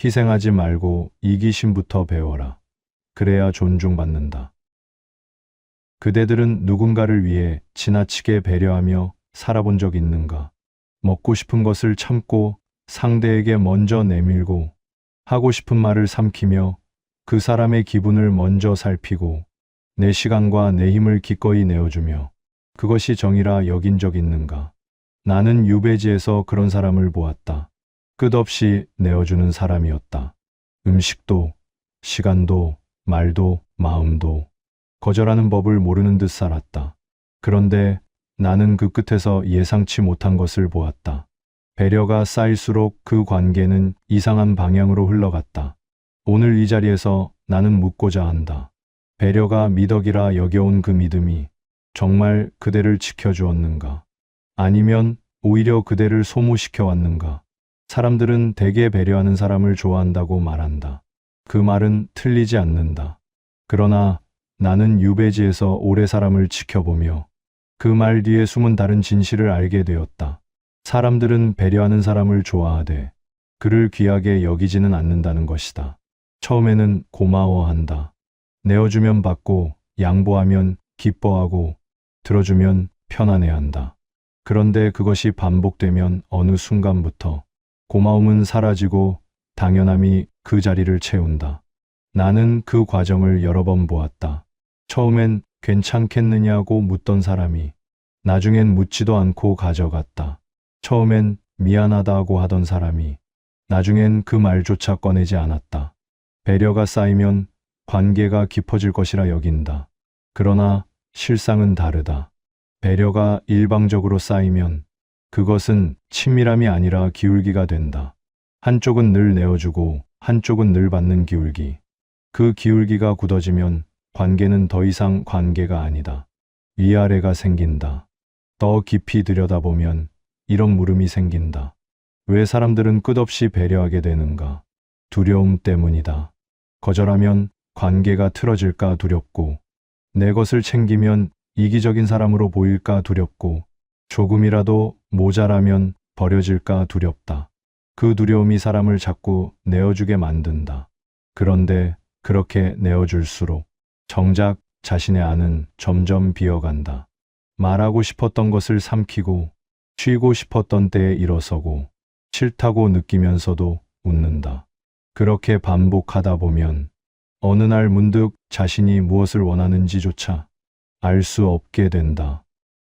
희생하지 말고 이기심부터 배워라. 그래야 존중받는다. 그대들은 누군가를 위해 지나치게 배려하며 살아본 적 있는가? 먹고 싶은 것을 참고 상대에게 먼저 내밀고 하고 싶은 말을 삼키며 그 사람의 기분을 먼저 살피고 내 시간과 내 힘을 기꺼이 내어주며 그것이 정이라 여긴 적 있는가? 나는 유배지에서 그런 사람을 보았다. 끝없이 내어주는 사람이었다. 음식도, 시간도, 말도, 마음도 거절하는 법을 모르는 듯 살았다. 그런데 나는 그 끝에서 예상치 못한 것을 보았다. 배려가 쌓일수록 그 관계는 이상한 방향으로 흘러갔다. 오늘 이 자리에서 나는 묻고자 한다. 배려가 미덕이라 여겨온 그 믿음이 정말 그대를 지켜주었는가? 아니면 오히려 그대를 소모시켜 왔는가? 사람들은 대개 배려하는 사람을 좋아한다고 말한다. 그 말은 틀리지 않는다. 그러나 나는 유배지에서 오래 사람을 지켜보며 그 말 뒤에 숨은 다른 진실을 알게 되었다. 사람들은 배려하는 사람을 좋아하되 그를 귀하게 여기지는 않는다는 것이다. 처음에는 고마워한다. 내어주면 받고, 양보하면 기뻐하고, 들어주면 편안해한다. 그런데 그것이 반복되면 어느 순간부터 고마움은 사라지고 당연함이 그 자리를 채운다. 나는 그 과정을 여러 번 보았다. 처음엔 괜찮겠느냐고 묻던 사람이 나중엔 묻지도 않고 가져갔다. 처음엔 미안하다고 하던 사람이 나중엔 그 말조차 꺼내지 않았다. 배려가 쌓이면 관계가 깊어질 것이라 여긴다. 그러나 실상은 다르다. 배려가 일방적으로 쌓이면 그것은 친밀함이 아니라 기울기가 된다. 한쪽은 늘 내어주고 한쪽은 늘 받는 기울기. 그 기울기가 굳어지면 관계는 더 이상 관계가 아니다. 위아래가 생긴다. 더 깊이 들여다보면 이런 물음이 생긴다. 왜 사람들은 끝없이 배려하게 되는가? 두려움 때문이다. 거절하면 관계가 틀어질까 두렵고, 내 것을 챙기면 이기적인 사람으로 보일까 두렵고, 조금이라도 모자라면 버려질까 두렵다. 그 두려움이 사람을 자꾸 내어주게 만든다. 그런데 그렇게 내어줄수록 정작 자신의 안은 점점 비어간다. 말하고 싶었던 것을 삼키고 쉬고 싶었던 때에 일어서고 싫다고 느끼면서도 웃는다. 그렇게 반복하다 보면 어느 날 문득 자신이 무엇을 원하는지조차 알 수 없게 된다.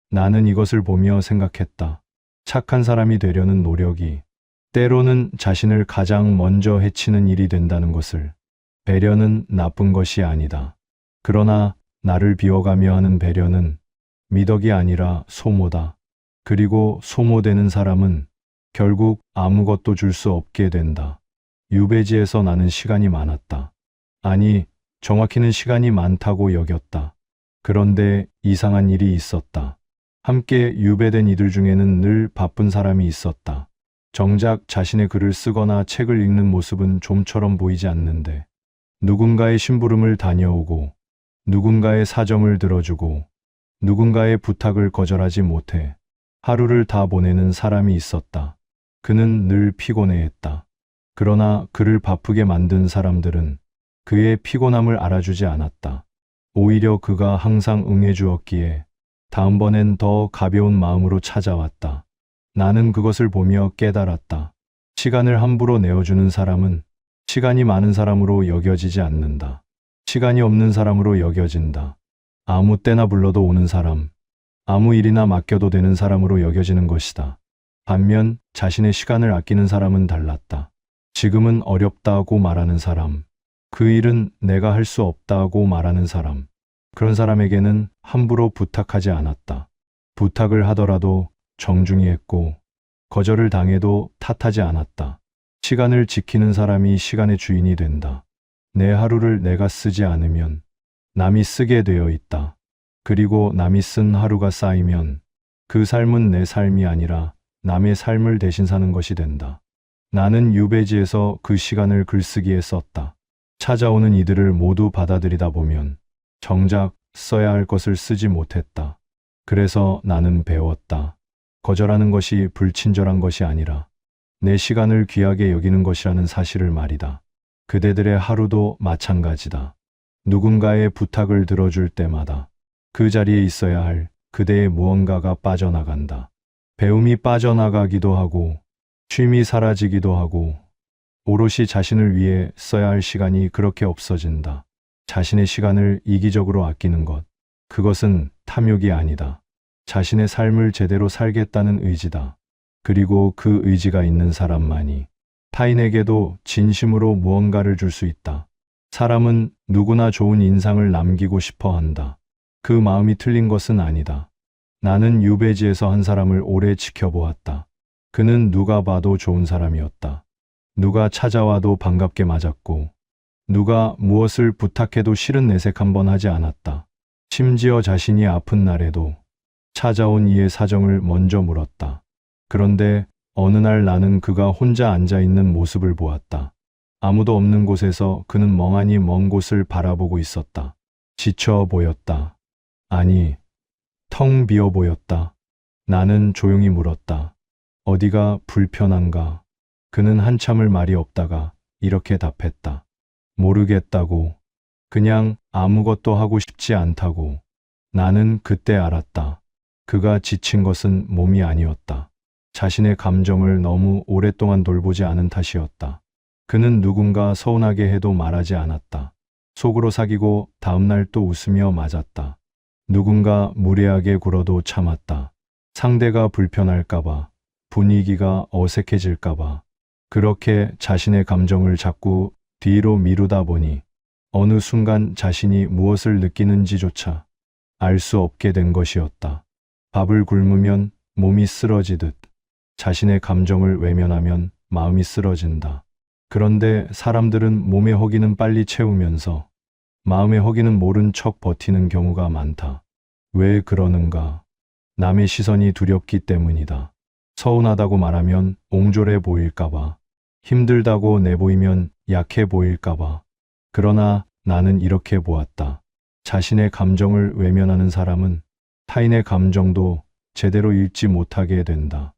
나는 이것을 보며 생각했다. 착한 사람이 되려는 노력이 때로는 자신을 가장 먼저 해치는 일이 된다는 것을. 배려는 나쁜 것이 아니다. 그러나 나를 비워가며 하는 배려는 미덕이 아니라 소모다. 그리고 소모되는 사람은 결국 아무것도 줄 수 없게 된다. 유배지에서 나는 시간이 많았다. 아니, 정확히는 시간이 많다고 여겼다. 그런데 이상한 일이 있었다. 함께 유배된 이들 중에는 늘 바쁜 사람이 있었다. 정작 자신의 글을 쓰거나 책을 읽는 모습은 좀처럼 보이지 않는데 누군가의 심부름을 다녀오고 누군가의 사정을 들어주고 누군가의 부탁을 거절하지 못해 하루를 다 보내는 사람이 있었다. 그는 늘 피곤해했다. 그러나 그를 바쁘게 만든 사람들은 그의 피곤함을 알아주지 않았다. 오히려 그가 항상 응해주었기에 다음번엔 더 가벼운 마음으로 찾아왔다. 나는 그것을 보며 깨달았다. 시간을 함부로 내어주는 사람은 시간이 많은 사람으로 여겨지지 않는다. 시간이 없는 사람으로 여겨진다. 아무 때나 불러도 오는 사람, 아무 일이나 맡겨도 되는 사람으로 여겨지는 것이다. 반면 자신의 시간을 아끼는 사람은 달랐다. 지금은 어렵다고 말하는 사람, 그 일은 내가 할 수 없다고 말하는 사람, 그런 사람에게는 함부로 부탁하지 않았다. 부탁을 하더라도 정중히 했고 거절을 당해도 탓하지 않았다. 시간을 지키는 사람이 시간의 주인이 된다. 내 하루를 내가 쓰지 않으면 남이 쓰게 되어 있다. 그리고 남이 쓴 하루가 쌓이면 그 삶은 내 삶이 아니라 남의 삶을 대신 사는 것이 된다. 나는 유배지에서 그 시간을 글쓰기에 썼다. 찾아오는 이들을 모두 받아들이다 보면 정작 써야 할 것을 쓰지 못했다. 그래서 나는 배웠다. 거절하는 것이 불친절한 것이 아니라 내 시간을 귀하게 여기는 것이라는 사실을 말이다. 그대들의 하루도 마찬가지다. 누군가의 부탁을 들어줄 때마다 그 자리에 있어야 할 그대의 무언가가 빠져나간다. 배움이 빠져나가기도 하고, 쉼이 사라지기도 하고, 오롯이 자신을 위해 써야 할 시간이 그렇게 없어진다. 자신의 시간을 이기적으로 아끼는 것, 그것은 탐욕이 아니다. 자신의 삶을 제대로 살겠다는 의지다. 그리고 그 의지가 있는 사람만이 타인에게도 진심으로 무언가를 줄 수 있다. 사람은 누구나 좋은 인상을 남기고 싶어 한다. 그 마음이 틀린 것은 아니다. 나는 유배지에서 한 사람을 오래 지켜보았다. 그는 누가 봐도 좋은 사람이었다. 누가 찾아와도 반갑게 맞았고, 누가 무엇을 부탁해도 싫은 내색 한 번 하지 않았다. 심지어 자신이 아픈 날에도 찾아온 이의 사정을 먼저 물었다. 그런데 어느 날 나는 그가 혼자 앉아 있는 모습을 보았다. 아무도 없는 곳에서 그는 멍하니 먼 곳을 바라보고 있었다. 지쳐 보였다. 아니, 텅 비어 보였다. 나는 조용히 물었다. 어디가 불편한가? 그는 한참을 말이 없다가 이렇게 답했다. 모르겠다고. 그냥 아무것도 하고 싶지 않다고. 나는 그때 알았다. 그가 지친 것은 몸이 아니었다. 자신의 감정을 너무 오랫동안 돌보지 않은 탓이었다. 그는 누군가 서운하게 해도 말하지 않았다. 속으로 사귀고 다음날 또 웃으며 맞았다. 누군가 무례하게 굴어도 참았다. 상대가 불편할까봐, 분위기가 어색해질까봐. 그렇게 자신의 감정을 자꾸 뒤로 미루다 보니 어느 순간 자신이 무엇을 느끼는지조차 알 수 없게 된 것이었다. 밥을 굶으면 몸이 쓰러지듯 자신의 감정을 외면하면 마음이 쓰러진다. 그런데 사람들은 몸의 허기는 빨리 채우면서 마음의 허기는 모른 척 버티는 경우가 많다. 왜 그러는가? 남의 시선이 두렵기 때문이다. 서운하다고 말하면 옹졸해 보일까봐, 힘들다고 내보이면 약해 보일까봐. 그러나 나는 이렇게 보았다. 자신의 감정을 외면하는 사람은 타인의 감정도 제대로 읽지 못하게 된다.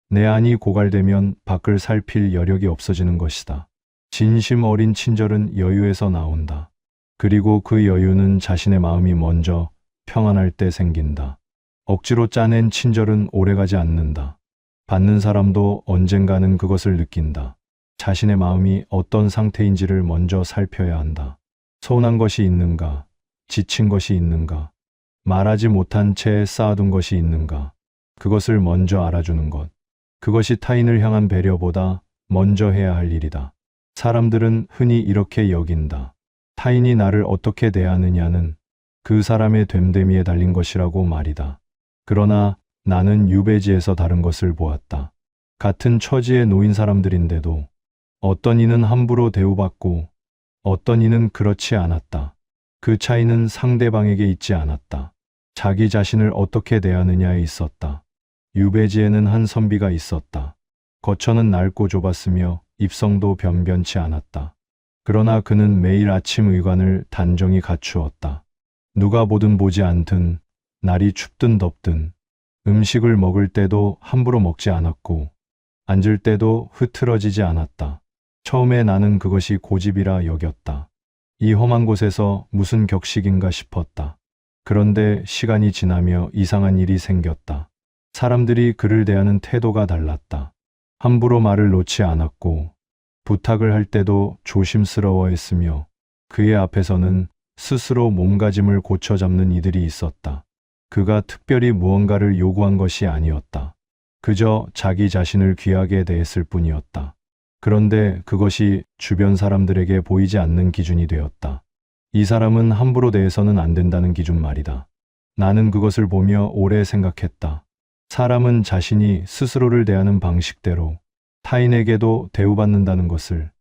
내 안이 고갈되면 밖을 살필 여력이 없어지는 것이다. 진심 어린 친절은 여유에서 나온다. 그리고 그 여유는 자신의 마음이 먼저 평안할 때 생긴다. 억지로 짜낸 친절은 오래가지 않는다. 받는 사람도 언젠가는 그것을 느낀다. 자신의 마음이 어떤 상태인지를 먼저 살펴야 한다. 서운한 것이 있는가? 지친 것이 있는가? 말하지 못한 채 쌓아둔 것이 있는가? 그것을 먼저 알아주는 것. 그것이 타인을 향한 배려보다 먼저 해야 할 일이다. 사람들은 흔히 이렇게 여긴다. 타인이 나를 어떻게 대하느냐는 그 사람의 됨됨이에 달린 것이라고 말이다. 그러나 나는 유배지에서 다른 것을 보았다. 같은 처지에 놓인 사람들인데도 어떤 이는 함부로 대우받고 어떤 이는 그렇지 않았다. 그 차이는 상대방에게 있지 않았다. 자기 자신을 어떻게 대하느냐에 있었다. 유배지에는 한 선비가 있었다. 거처는 넓고 좁았으며 입성도 변변치 않았다. 그러나 그는 매일 아침 의관을 단정히 갖추었다. 누가 보든 보지 않든, 날이 춥든 덥든, 음식을 먹을 때도 함부로 먹지 않았고, 앉을 때도 흐트러지지 않았다. 처음에 나는 그것이 고집이라 여겼다. 이 험한 곳에서 무슨 격식인가 싶었다. 그런데 시간이 지나며 이상한 일이 생겼다. 사람들이 그를 대하는 태도가 달랐다. 함부로 말을 놓지 않았고, 부탁을 할 때도 조심스러워했으며, 그의 앞에서는 스스로 몸가짐을 고쳐잡는 이들이 있었다. 그가 특별히 무언가를 요구한 것이 아니었다. 그저 자기 자신을 귀하게 대했을 뿐이었다. 그런데 그것이 주변 사람들에게 보이지 않는 기준이 되었다. 이 사람은 함부로 대해서는 안 된다는 기준 말이다. 나는 그것을 보며 오래 생각했다. 사람은 자신이 스스로를 대하는 방식대로 타인에게도 대우받는다는 것을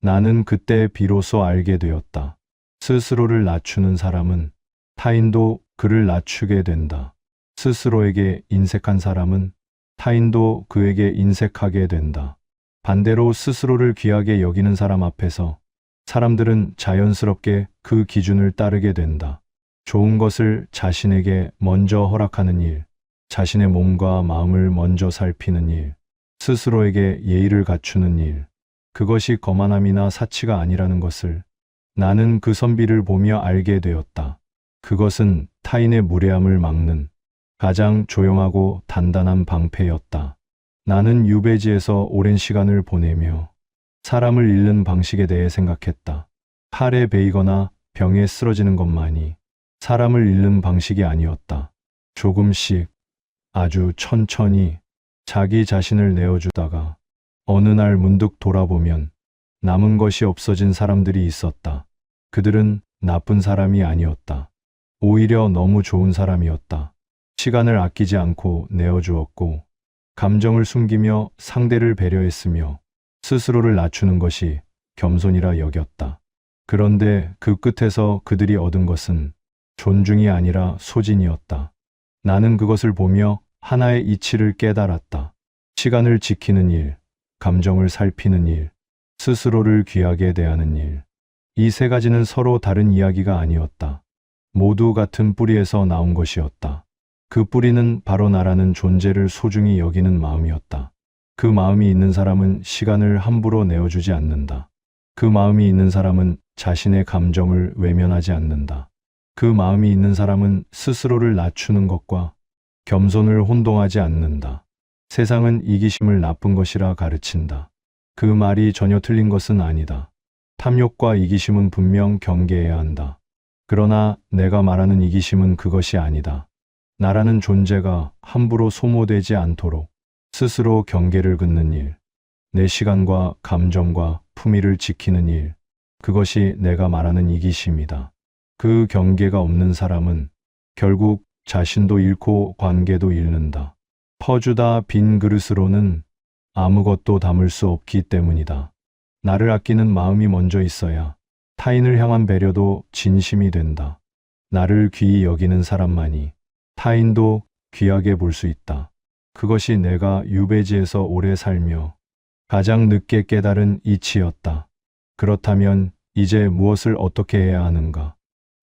나는 그때 비로소 알게 되었다. 스스로를 낮추는 사람은 타인도 그를 낮추게 된다. 스스로에게 인색한 사람은 타인도 그에게 인색하게 된다. 반대로 스스로를 귀하게 여기는 사람 앞에서 사람들은 자연스럽게 그 기준을 따르게 된다. 좋은 것을 자신에게 먼저 허락하는 일, 자신의 몸과 마음을 먼저 살피는 일, 스스로에게 예의를 갖추는 일, 그것이 거만함이나 사치가 아니라는 것을 나는 그 선비를 보며 알게 되었다. 그것은 타인의 무례함을 막는 가장 조용하고 단단한 방패였다. 나는 유배지에서 오랜 시간을 보내며 사람을 잃는 방식에 대해 생각했다. 칼에 베이거나 병에 쓰러지는 것만이 사람을 잃는 방식이 아니었다. 조금씩, 아주 천천히 자기 자신을 내어주다가 어느 날 문득 돌아보면 남은 것이 없어진 사람들이 있었다. 그들은 나쁜 사람이 아니었다. 오히려 너무 좋은 사람이었다. 시간을 아끼지 않고 내어주었고, 감정을 숨기며 상대를 배려했으며, 스스로를 낮추는 것이 겸손이라 여겼다. 그런데 그 끝에서 그들이 얻은 것은 존중이 아니라 소진이었다. 나는 그것을 보며 하나의 이치를 깨달았다. 시간을 지키는 일, 감정을 살피는 일, 스스로를 귀하게 대하는 일. 이 세 가지는 서로 다른 이야기가 아니었다. 모두 같은 뿌리에서 나온 것이었다. 그 뿌리는 바로 나라는 존재를 소중히 여기는 마음이었다. 그 마음이 있는 사람은 시간을 함부로 내어주지 않는다. 그 마음이 있는 사람은 자신의 감정을 외면하지 않는다. 그 마음이 있는 사람은 스스로를 낮추는 것과 겸손을 혼동하지 않는다. 세상은 이기심을 나쁜 것이라 가르친다. 그 말이 전혀 틀린 것은 아니다. 탐욕과 이기심은 분명 경계해야 한다. 그러나 내가 말하는 이기심은 그것이 아니다. 나라는 존재가 함부로 소모되지 않도록 스스로 경계를 긋는 일, 내 시간과 감정과 품위를 지키는 일, 그것이 내가 말하는 이기심이다. 그 경계가 없는 사람은 결국 자신도 잃고 관계도 잃는다. 퍼주다 빈 그릇으로는 아무것도 담을 수 없기 때문이다. 나를 아끼는 마음이 먼저 있어야 타인을 향한 배려도 진심이 된다. 나를 귀히 여기는 사람만이 타인도 귀하게 볼 수 있다. 그것이 내가 유배지에서 오래 살며 가장 늦게 깨달은 이치였다. 그렇다면 이제 무엇을 어떻게 해야 하는가?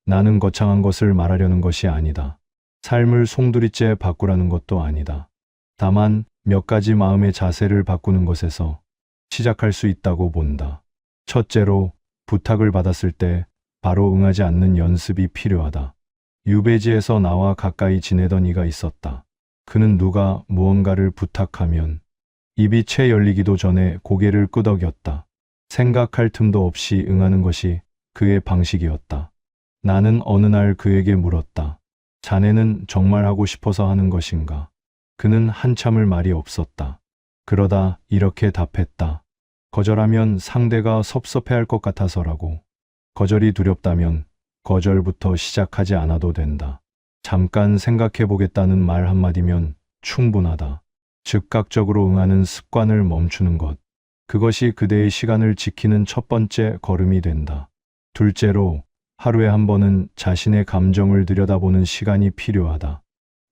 나는 거창한 것을 말하려는 것이 아니다. 삶을 송두리째 바꾸라는 것도 아니다. 다만 몇 가지 마음의 자세를 바꾸는 것에서 시작할 수 있다고 본다. 첫째로, 부탁을 받았을 때 바로 응하지 않는 연습이 필요하다. 유배지에서 나와 가까이 지내던 이가 있었다. 그는 누가 무언가를 부탁하면 입이 채 열리기도 전에 고개를 끄덕였다. 생각할 틈도 없이 응하는 것이 그의 방식이었다. 나는 어느 날 그에게 물었다. 자네는 정말 하고 싶어서 하는 것인가? 그는 한참을 말이 없었다. 그러다 이렇게 답했다. 거절하면 상대가 섭섭해할 것 같아서라고. 거절이 두렵다면 거절부터 시작하지 않아도 된다. 잠깐 생각해 보겠다는 말 한마디면 충분하다. 즉각적으로 응하는 습관을 멈추는 것. 그것이 그대의 시간을 지키는 첫 번째 걸음이 된다. 둘째로, 하루에 한 번은 자신의 감정을 들여다보는 시간이 필요하다.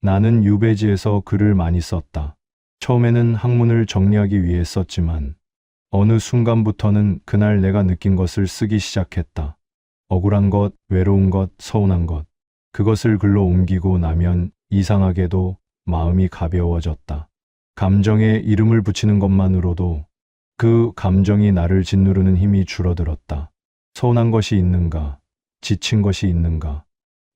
나는 유배지에서 글을 많이 썼다. 처음에는 학문을 정리하기 위해 썼지만 어느 순간부터는 그날 내가 느낀 것을 쓰기 시작했다. 억울한 것, 외로운 것, 서운한 것. 그것을 글로 옮기고 나면 이상하게도 마음이 가벼워졌다. 감정에 이름을 붙이는 것만으로도 그 감정이 나를 짓누르는 힘이 줄어들었다. 서운한 것이 있는가? 지친 것이 있는가?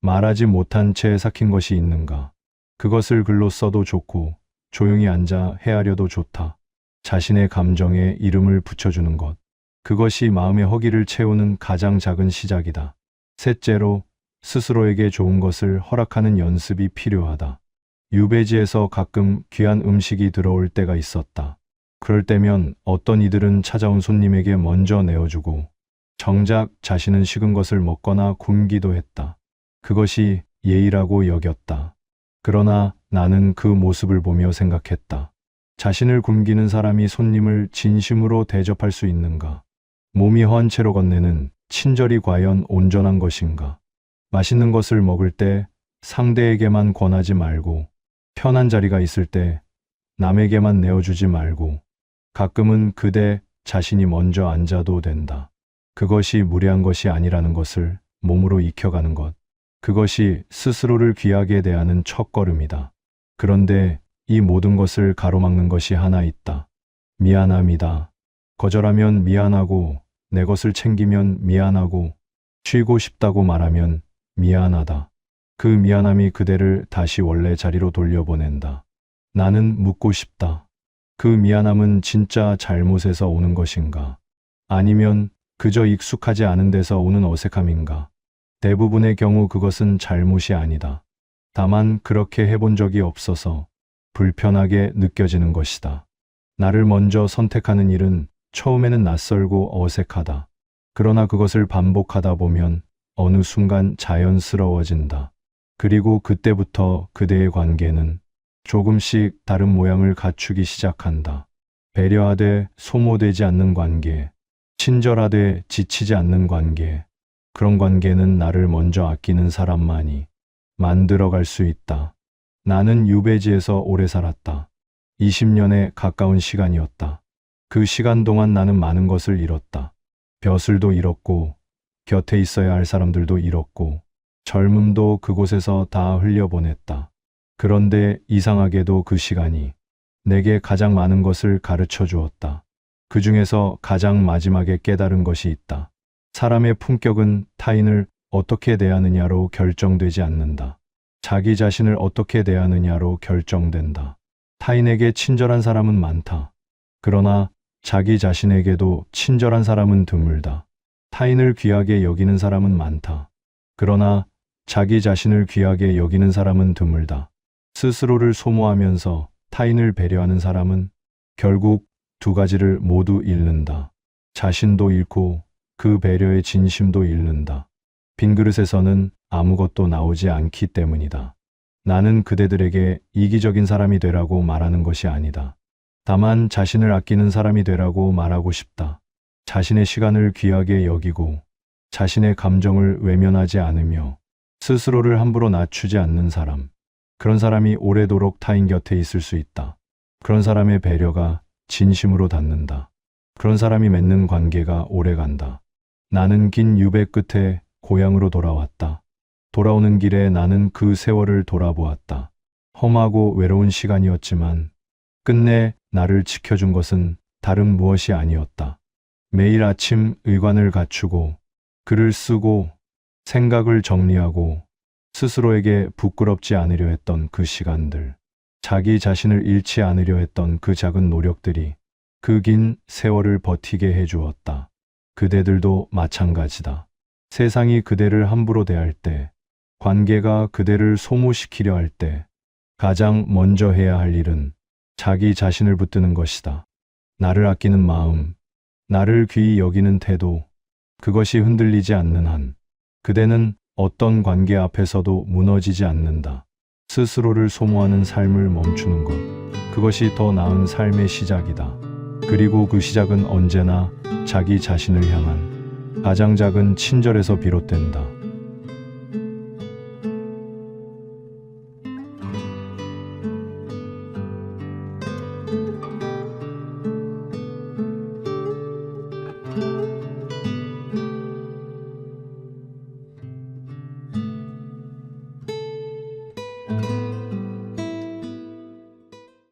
말하지 못한 채 삭힌 것이 있는가? 그것을 글로 써도 좋고 조용히 앉아 헤아려도 좋다. 자신의 감정에 이름을 붙여주는 것. 그것이 마음의 허기를 채우는 가장 작은 시작이다. 셋째로, 스스로에게 좋은 것을 허락하는 연습이 필요하다. 유배지에서 가끔 귀한 음식이 들어올 때가 있었다. 그럴 때면 어떤 이들은 찾아온 손님에게 먼저 내어주고 정작 자신은 식은 것을 먹거나 굶기도 했다. 그것이 예의라고 여겼다. 그러나 나는 그 모습을 보며 생각했다. 자신을 굶기는 사람이 손님을 진심으로 대접할 수 있는가? 몸이 허한 채로 건네는 친절이 과연 온전한 것인가? 맛있는 것을 먹을 때 상대에게만 권하지 말고 편한 자리가 있을 때 남에게만 내어주지 말고 가끔은 그대 자신이 먼저 앉아도 된다. 그것이 무례한 것이 아니라는 것을 몸으로 익혀가는 것. 그것이 스스로를 귀하게 대하는 첫걸음이다. 그런데 이 모든 것을 가로막는 것이 하나 있다. 미안함이다. 거절하면 미안하고, 내 것을 챙기면 미안하고, 쉬고 싶다고 말하면 미안하다. 그 미안함이 그대를 다시 원래 자리로 돌려보낸다. 나는 묻고 싶다. 그 미안함은 진짜 잘못에서 오는 것인가? 아니면 그저 익숙하지 않은 데서 오는 어색함인가? 대부분의 경우 그것은 잘못이 아니다. 다만 그렇게 해본 적이 없어서 불편하게 느껴지는 것이다. 나를 먼저 선택하는 일은 처음에는 낯설고 어색하다. 그러나 그것을 반복하다 보면 어느 순간 자연스러워진다. 그리고 그때부터 그대의 관계는 조금씩 다른 모양을 갖추기 시작한다. 배려하되 소모되지 않는 관계, 친절하되 지치지 않는 관계, 그런 관계는 나를 먼저 아끼는 사람만이 만들어갈 수 있다. 나는 유배지에서 오래 살았다. 20년에 가까운 시간이었다. 그 시간 동안 나는 많은 것을 잃었다. 벼슬도 잃었고, 곁에 있어야 할 사람들도 잃었고, 젊음도 그곳에서 다 흘려보냈다. 그런데 이상하게도 그 시간이 내게 가장 많은 것을 가르쳐 주었다. 그 중에서 가장 마지막에 깨달은 것이 있다. 사람의 품격은 타인을 어떻게 대하느냐로 결정되지 않는다. 자기 자신을 어떻게 대하느냐로 결정된다. 타인에게 친절한 사람은 많다. 그러나 자기 자신에게도 친절한 사람은 드물다. 타인을 귀하게 여기는 사람은 많다. 그러나 자기 자신을 귀하게 여기는 사람은 드물다. 스스로를 소모하면서 타인을 배려하는 사람은 결국 두 가지를 모두 잃는다. 자신도 잃고 그 배려의 진심도 잃는다. 빈 그릇에서는 아무것도 나오지 않기 때문이다. 나는 그대들에게 이기적인 사람이 되라고 말하는 것이 아니다. 다만 자신을 아끼는 사람이 되라고 말하고 싶다. 자신의 시간을 귀하게 여기고 자신의 감정을 외면하지 않으며 스스로를 함부로 낮추지 않는 사람. 그런 사람이 오래도록 타인 곁에 있을 수 있다. 그런 사람의 배려가 진심으로 닿는다. 그런 사람이 맺는 관계가 오래간다. 나는 긴 유배 끝에 고향으로 돌아왔다. 돌아오는 길에 나는 그 세월을 돌아보았다. 험하고 외로운 시간이었지만 끝내 나를 지켜준 것은 다른 무엇이 아니었다. 매일 아침 의관을 갖추고 글을 쓰고 생각을 정리하고 스스로에게 부끄럽지 않으려 했던 그 시간들, 자기 자신을 잃지 않으려 했던 그 작은 노력들이 그 긴 세월을 버티게 해주었다. 그대들도 마찬가지다. 세상이 그대를 함부로 대할 때, 관계가 그대를 소모시키려 할 때, 가장 먼저 해야 할 일은 자기 자신을 붙드는 것이다. 나를 아끼는 마음, 나를 귀히 여기는 태도, 그것이 흔들리지 않는 한, 그대는 어떤 관계 앞에서도 무너지지 않는다. 스스로를 소모하는 삶을 멈추는 것, 그것이 더 나은 삶의 시작이다. 그리고 그 시작은 언제나 자기 자신을 향한 가장 작은 친절에서 비롯된다.